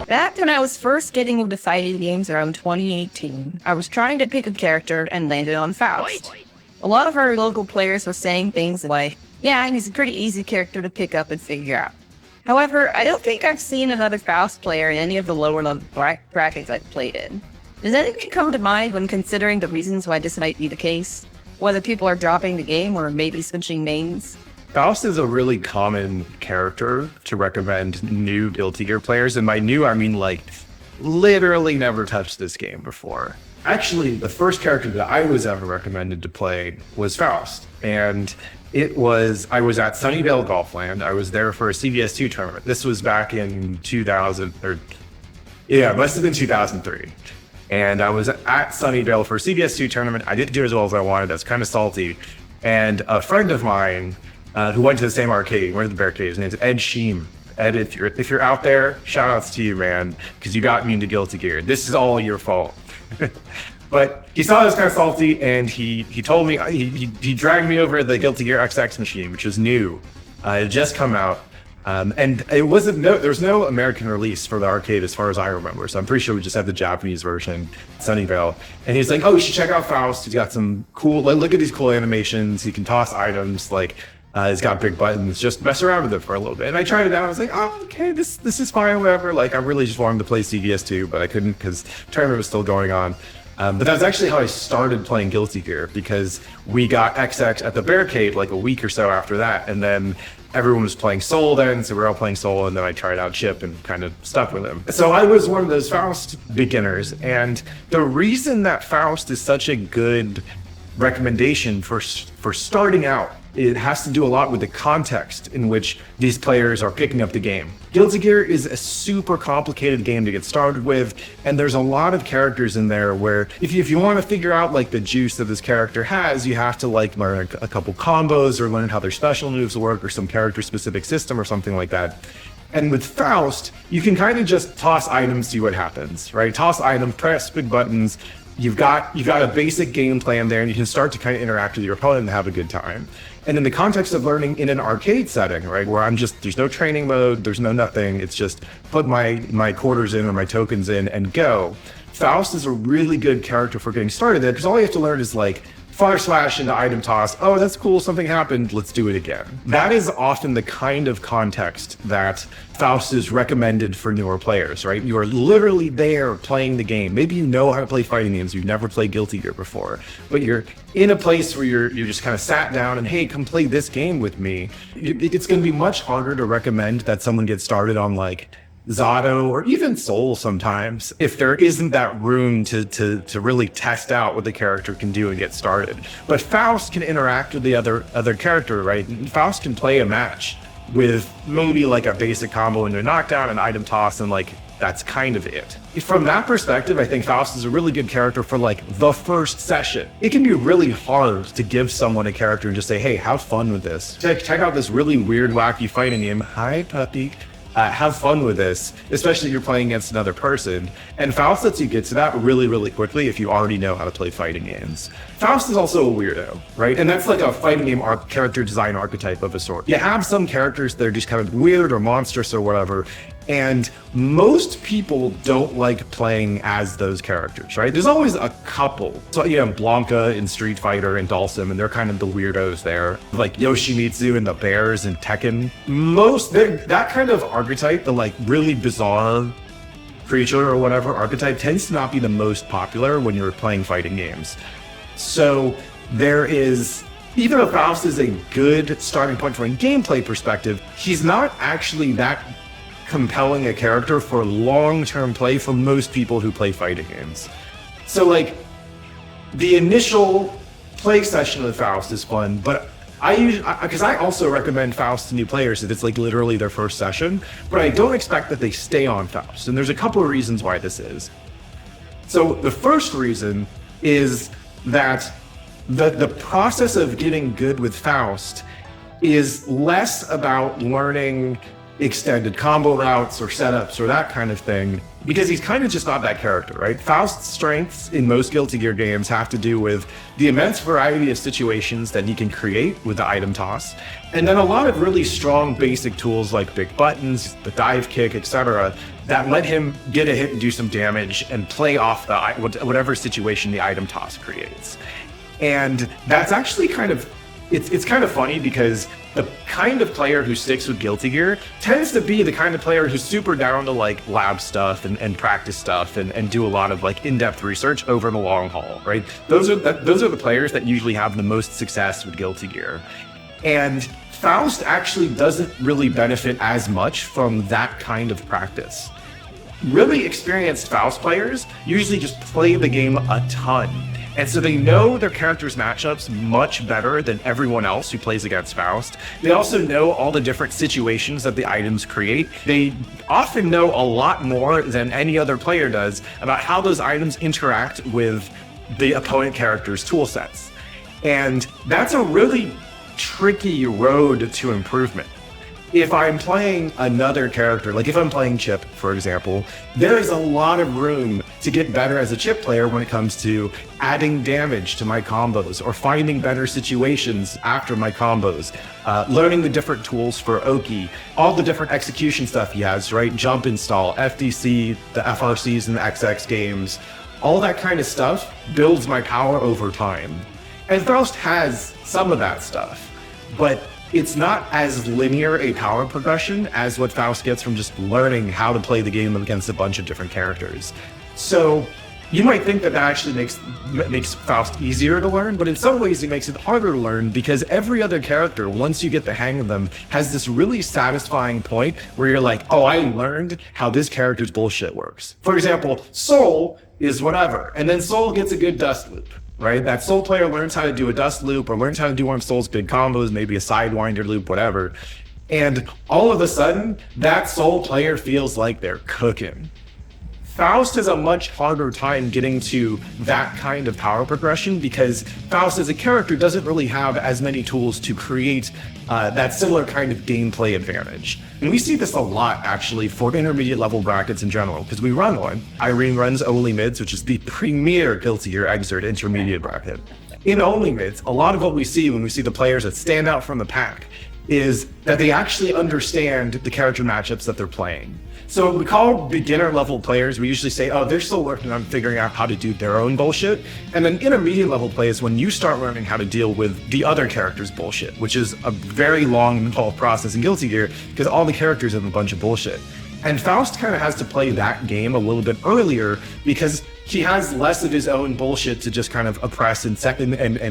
Back when I was first getting into fighting games around 2018, I was trying to pick a character and landed on Faust. A lot of our local players were saying things like, yeah, he's a pretty easy character to pick up and figure out. However, I don't think I've seen another Faust player in any of the lower level brackets I've played in. Does anything come to mind when considering the reasons why this might be the case? Whether people are dropping the game or maybe switching names? Faust is a really common character to recommend new Guilty Gear players. And by new, I mean like literally never touched this game before. Actually, the first character that I was ever recommended to play was Faust. And I was at Sunnyvale Golfland. I was there for a CVS2 tournament. This was back in 2000, it must have been 2003. And I was at Sunnyvale for a CVS2 tournament. I didn't do as well as I wanted. I was kind of salty. And a friend of mine who went to the same arcade, went to the barricade, his name's Ed Sheem. Ed, if you're out there, shout outs to you, man, because you got me into Guilty Gear. This is all your fault. But he saw I was kind of salty, and he told me, he dragged me over to the Guilty Gear XX machine, which was new. It had just come out. And it wasn't, there was no American release for the arcade as far as I remember. So I'm pretty sure we just had the Japanese version, Sunnyvale. And he's like, oh, you should check out Faust. He's got some cool, look at these cool animations. He can toss items, he's got big buttons. Just mess around with it for a little bit. And I tried it out. I was like, oh, okay, this is fine, whatever. I really just wanted to play CVS2, but I couldn't because the tournament was still going on. But that was actually how I started playing Guilty Gear, because we got XX at the barricade a week or so after that. And then everyone was playing Soul then, so we were all playing Soul, and then I tried out Chipp and kind of stuck with him. So I was one of those Faust beginners, and the reason that Faust is such a good recommendation for starting out, it has to do a lot with the context in which these players are picking up the game. Guilty Gear is a super complicated game to get started with, and there's a lot of characters in there where if you want to figure out the juice that this character has, you have to learn a couple combos or learn how their special moves work or some character specific system or something like that. And with Faust, you can kind of just toss items, see what happens, right? Toss items, press big buttons. You've got a basic game plan there, and you can start to kind of interact with your opponent and have a good time. And in the context of learning in an arcade setting, right, where there's no training mode, there's no nothing, it's just put my quarters in or my tokens in and go. Faust is a really good character for getting started there, because all you have to learn is fire slash into item toss. Oh, that's cool, something happened, let's do it again. That is often the kind of context that Faust is recommended for newer players, right? You are literally there playing the game. Maybe you know how to play fighting games, you've never played Guilty Gear before, but you're in a place where you're just kind of sat down and, hey, come play this game with me. It's going to be much harder to recommend that someone get started on Xrd or even Soul sometimes, if there isn't that room to really test out what the character can do and get started. But Faust can interact with the other character, right? Faust can play a match with maybe a basic combo into a knockdown, an item toss, and that's kind of it. From that perspective, I think Faust is a really good character for the first session. It can be really hard to give someone a character and just say, hey, have fun with this. Check out this really weird, wacky fighting game. Hi, puppy. Have fun with this, especially if you're playing against another person. And Faust lets you get to that really, really quickly if you already know how to play fighting games. Faust is also a weirdo, right? And that's a fighting game character design archetype of a sort. You have some characters that are just kind of weird or monstrous or whatever, and most people don't like playing as those characters, right? There's always a couple. So Blanca in Street Fighter and Dhalsim, and they're kind of the weirdos there. Yoshimitsu and the bears in Tekken. That kind of archetype, the really bizarre creature or whatever archetype, tends to not be the most popular when you're playing fighting games. So there is, even though Faust is a good starting point from a gameplay perspective, he's not actually that compelling a character for long-term play for most people who play fighting games. So the initial play session with Faust is fun, but because I also recommend Faust to new players if it's literally their first session, but I don't expect that they stay on Faust, and there's a couple of reasons why this is. So the first reason is that the process of getting good with Faust is less about learning extended combo routes or setups or that kind of thing, because he's kind of just not that character, right? Faust's strengths in most Guilty Gear games have to do with the immense variety of situations that he can create with the item toss, and then a lot of really strong basic tools like big buttons, the dive kick, etc., that let him get a hit and do some damage and play off the whatever situation the item toss creates. And that's actually it's kind of funny because the kind of player who sticks with Guilty Gear tends to be the kind of player who's super down to like lab stuff and practice stuff and do a lot of like in-depth research over the long haul, right? Those are the players that usually have the most success with Guilty Gear. And Faust actually doesn't really benefit as much from that kind of practice. Really experienced Faust players usually just play the game a ton. And so they know their characters' matchups much better than everyone else who plays against Faust. They also know all the different situations that the items create. They often know a lot more than any other player does about how those items interact with the opponent character's tool sets. And that's a really tricky road to improvement. If I'm playing another character, like if I'm playing Chipp, for example, there is a lot of room to get better as a Chipp player when it comes to adding damage to my combos or finding better situations after my combos, learning the different tools for Oki, all the different execution stuff he has, right? Jump install, FDC, the FRCs and the XX games, all that kind of stuff builds my power over time. And Faust has some of that stuff, but it's not as linear a power progression as what Faust gets from just learning how to play the game against a bunch of different characters. So you might think that actually makes Faust easier to learn, but in some ways it makes it harder to learn because every other character, once you get the hang of them, has this really satisfying point where you're like, oh, I learned how this character's bullshit works. For example, Soul is whatever, and then Soul gets a good Dustloop. Right? That Soul player learns how to do a Dustloop or learns how to do one of Soul's big combos, maybe a Sidewinder loop, whatever. And all of a sudden, that Soul player feels like they're cooking. Faust has a much harder time getting to that kind of power progression because Faust as a character doesn't really have as many tools to create that similar kind of gameplay advantage. And we see this a lot actually for intermediate level brackets in general because we run one. Irene runs Only Mids, which is the premier Guilty Gear Xrd intermediate bracket. In Only Mids, a lot of what we see when we see the players that stand out from the pack is that they actually understand the character matchups that they're playing. So we call beginner level players, we usually say, oh, they're still working on figuring out how to do their own bullshit. And then intermediate level play is when you start learning how to deal with the other character's bullshit, which is a very long involved process in Guilty Gear because all the characters have a bunch of bullshit. And Faust kind of has to play that game a little bit earlier because he has less of his own bullshit to just kind of oppress and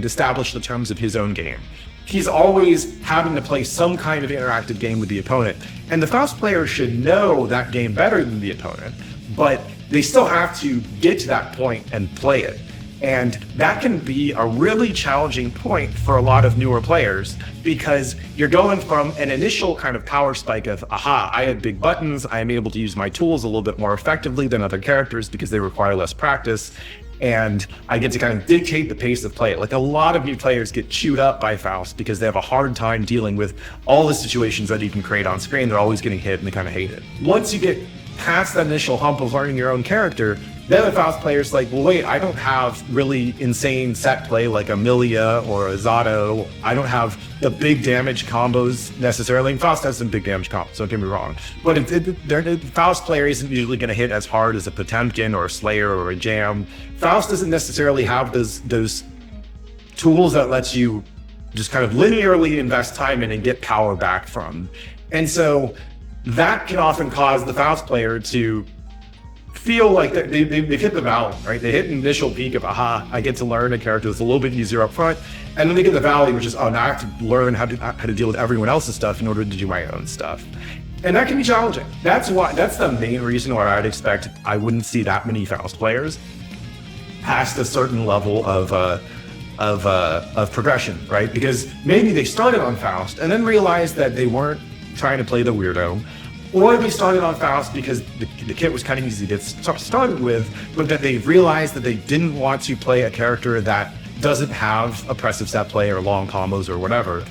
establish the terms of his own game. He's always having to play some kind of interactive game with the opponent. And the Faust player should know that game better than the opponent, but they still have to get to that point and play it. And that can be a really challenging point for a lot of newer players because you're going from an initial kind of power spike of, aha, I have big buttons, I am able to use my tools a little bit more effectively than other characters because they require less practice. And I get to kind of dictate the pace of play. Like a lot of new players get chewed up by Faust because they have a hard time dealing with all the situations that he can create on screen. They're always getting hit and they kind of hate it. Once you get past that initial hump of learning your own character, then the Faust player's like, well, wait, I don't have really insane set play like Amelia or a Zato. I don't have the big damage combos necessarily. And Faust has some big damage combos, don't get me wrong. But the Faust player isn't usually going to hit as hard as a Potemkin or a Slayer or a Jam. Faust doesn't necessarily have those tools that lets you just kind of linearly invest time in and get power back from. And so that can often cause the Faust player to feel like they've hit the valley, right? They hit an initial peak of, aha, I get to learn a character that's a little bit easier up front. And then they get the valley, which is, oh, now I have to learn how to deal with everyone else's stuff in order to do my own stuff. And that can be challenging. That's the main reason why I'd expect I wouldn't see that many Faust players past a certain level of progression, right? Because maybe they started on Faust and then realized that they weren't trying to play the weirdo, or they started on Faust because the kit was kind of easy to get started with, but that they realized that they didn't want to play a character that doesn't have oppressive set play or long combos or whatever.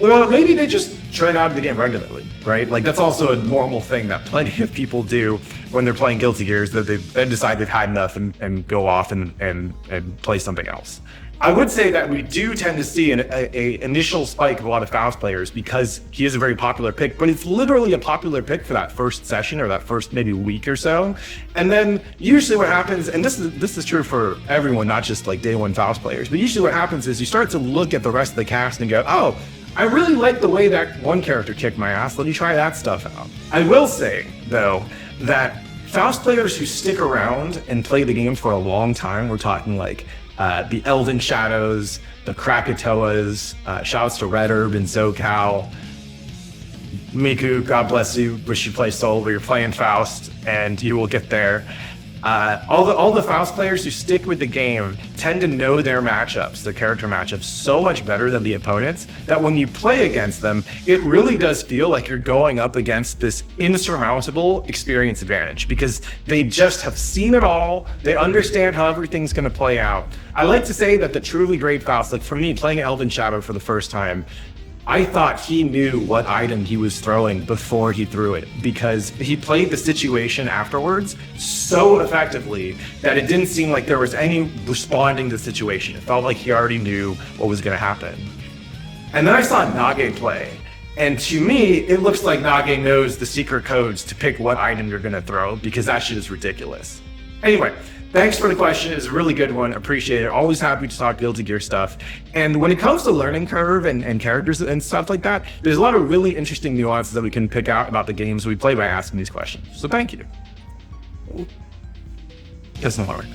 Well, maybe they just try out of the game regularly, right? Like that's also a normal thing that plenty of people do when they're playing Guilty Gears, that they then decide they've had enough and go off and play something else. I would say that we do tend to see a initial spike of a lot of Faust players because he is a very popular pick, but it's literally a popular pick for that first session or that first maybe week or so. And then usually what happens, and this is true for everyone, not just like day one Faust players, but usually what happens is you start to look at the rest of the cast and go, oh, I really like the way that one character kicked my ass. Let me try that stuff out. I will say, though, that Faust players who stick around and play the game for a long time, we're talking like the Elvenshadows, the Krakatoas, shouts to Red Herb and SoCal. Miku, God bless you, wish you play Soul, but you're playing Faust, and you will get there. All the Faust players who stick with the game tend to know their matchups, the character matchups, so much better than the opponents that when you play against them, it really does feel like you're going up against this insurmountable experience advantage because they just have seen it all. They understand how everything's going to play out. I like to say that the truly great Faust, like for me, playing Elvenshadow for the first time, I thought he knew what item he was throwing before he threw it because he played the situation afterwards so effectively that it didn't seem like there was any responding to the situation. It felt like he already knew what was going to happen. And then I saw Nage play, and to me, it looks like Nage knows the secret codes to pick what item you're going to throw because that shit is ridiculous. Anyway, thanks for the question. It's a really good one. Appreciate it. Always happy to talk Guilty Gear stuff. And when it comes to learning curve and characters and stuff like that, there's a lot of really interesting nuances that we can pick out about the games we play by asking these questions. So thank you. Doesn't work.